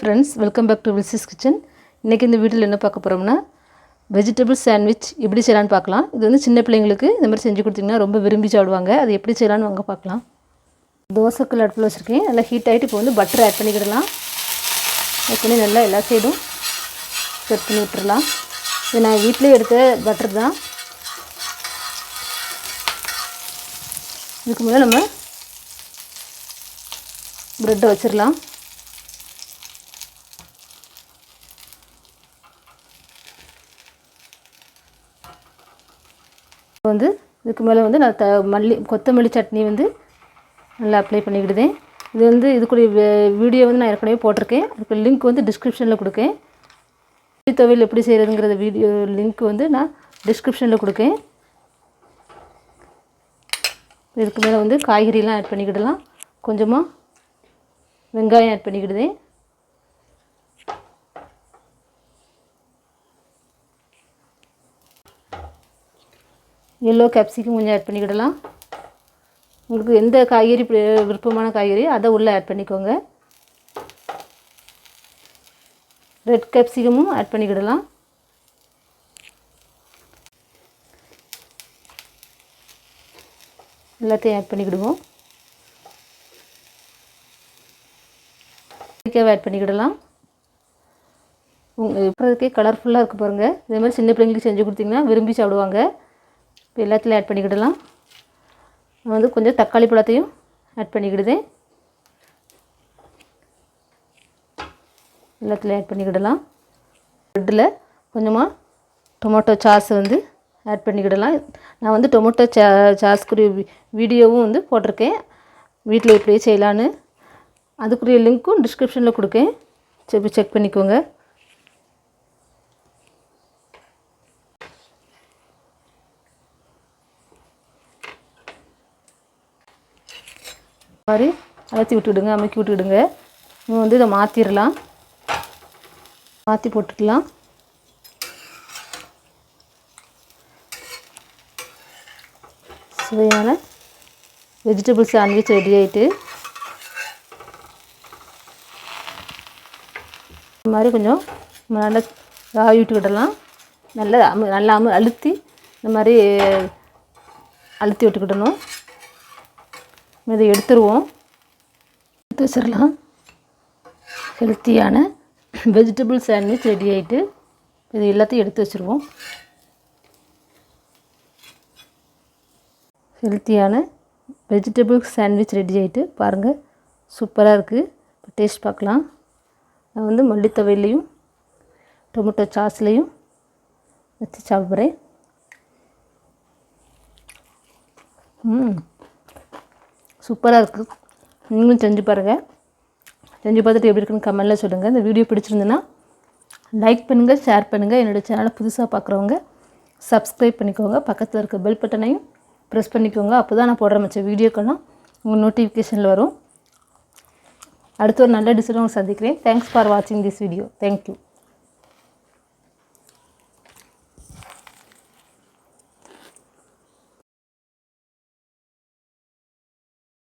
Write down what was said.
Friends, welcome back to wilsiskitchen. இன்றைக்கி இந்த வீட்டில் என்ன பார்க்க போகிறோம்னா வெஜிடபிள் சாண்ட்விச் எப்படி செய்யலான்னு பார்க்கலாம். இது வந்து சின்ன பிள்ளைங்களுக்கு இந்த மாதிரி செஞ்சு கொடுத்திங்கன்னா ரொம்ப விரும்பி சாப்பிடுவாங்க. அது எப்படி செய்யலான்னு வாங்க பார்க்கலாம். தோசைக்கல் அடுப்பில் வச்சுருக்கேன். நல்லா ஹீட் ஆகிட்டு இப்போ வந்து பட்டர் ஆட் பண்ணிக்கிடலாம். ஆட் பண்ணி நல்லா எல்லா சைடும் செட் பண்ணி விட்டுறலாம். இது நான் வீட்டிலே எடுத்த பட்டர் தான். இதுக்கு முன்னாடி நம்ம ப்ரெட்டை வச்சிடலாம். வந்து இதுக்கு மேலே வந்து நான் கொத்தமல்லி சட்னி வந்து நல்லா அப்ளை பண்ணிக்கிடுதேன். இது வந்து இதுக்குரிய வீடியோ வந்து நான் ஏற்கனவே போட்டிருக்கேன். அதுக்கு லிங்க் வந்து டிஸ்கிரிப்ஷனில் கொடுக்கேன். துவையல் எப்படி செய்கிறதுங்கிற வீடியோ லிங்க் வந்து நான் டிஸ்கிரிப்ஷனில் கொடுக்கேன். இதுக்கு மேலே வந்து காய்கறிலாம் ஆட் பண்ணிக்கிடலாம். கொஞ்சமாக வெங்காயம் ஆட் பண்ணிக்கிடுதேன். எல்லோ கேப்சிகம் கொஞ்சம் ஆட் பண்ணிக்கிடலாம். உங்களுக்கு எந்த காய்கறி விருப்பமான காய்கறி அதை உள்ளே ஆட் பண்ணிக்கோங்க. ரெட் கேப்சிகமும் ஆட் பண்ணிக்கிடலாம். எல்லாத்தையும் ஆட் பண்ணிக்கிடுவோம். ஆட் பண்ணிக்கிடலாம். இப்போதைக்கே கலர்ஃபுல்லாக இருக்குது பாருங்கள். இதே மாதிரி சின்ன பிள்ளைங்களுக்கு செஞ்சு கொடுத்திங்கன்னா விரும்பி சாப்பிடுவாங்க. இப்போ எல்லாத்துலையும் ஆட் பண்ணிக்கிடலாம். நான் வந்து கொஞ்சம் தக்காளி பழத்தையும் ஆட் பண்ணிக்கிடுதேன். எல்லாத்துலையும் ஆட் பண்ணிக்கிடலாம். ப்ரெட்டில் கொஞ்சமாக டொமேட்டோ சாஸ் வந்து ஆட் பண்ணிக்கிடலாம். நான் வந்து டொமேட்டோ சாஸ்க்குரிய வீடியோவும் வந்து போட்டிருக்கேன். வீட்டில் இப்படியே செய்யலான்னு. அதுக்குரிய லிங்க்கும் டிஸ்கிரிப்ஷனில் கொடுக்கேன். செக் பண்ணிக்கோங்க. மாதிரி அழுத்தி விட்டுவிடுங்க, அமுக்கி விட்டுவிடுங்க. நம்ம வந்து இதை மாற்றிடலாம். மாற்றி போட்டுக்கலாம். சுவையான வெஜிடபிள் சாண்ட்விச் ரெடி ஆகிட்டு இந்த மாதிரி கொஞ்சம் நல்லா ஆவி விட்டுக்கிடலாம். நல்லா அழுத்தி இந்த மாதிரி அழுத்தி விட்டுக்கிடணும். இதை எடுத்துருவோம். எடுத்து வச்சிடலாம். ஹெல்த்தியான வெஜிடபிள் சாண்ட்விச் ரெடி ஆகிட்டு இது எல்லாத்தையும் எடுத்து வச்சுருவோம். ஹெல்த்தியான வெஜிடபிள் சாண்ட்விச் ரெடி ஆகிட்டு பாருங்கள், சூப்பராக இருக்குது. இப்போ டேஸ்ட் பார்க்கலாம். நான் வந்து மல்லித்தவையிலையும் டொமேட்டோ சாஸ்லேயும் வச்சு சாப்பிட்றேன். சூப்பராக இருக்குது. நீங்களும் செஞ்சு பாருங்கள். செஞ்சு பார்த்துட்டு எப்படி இருக்குன்னு கமெண்ட்டில் சொல்லுங்கள். இந்த வீடியோ பிடிச்சிருந்துன்னா லைக் பண்ணுங்கள், ஷேர் பண்ணுங்கள். என்னோடய சேனலை புதுசாக பார்க்குறவங்க சப்ஸ்கிரைப் பண்ணிக்கோங்க. பக்கத்தில் இருக்க பெல் பட்டனையும் ப்ரெஸ் பண்ணிக்கோங்க. அப்போ தான் நான் போடுற மற்ற வீடியோக்கெல்லாம் உங்கள் நோட்டிஃபிகேஷனில் வரும். அடுத்த ஒரு நல்ல டிஷ்ஷோட உங்களுக்கு சந்திக்கிறேன். தேங்க்ஸ் ஃபார் வாட்சிங் திஸ் வீடியோ. தேங்க்யூ.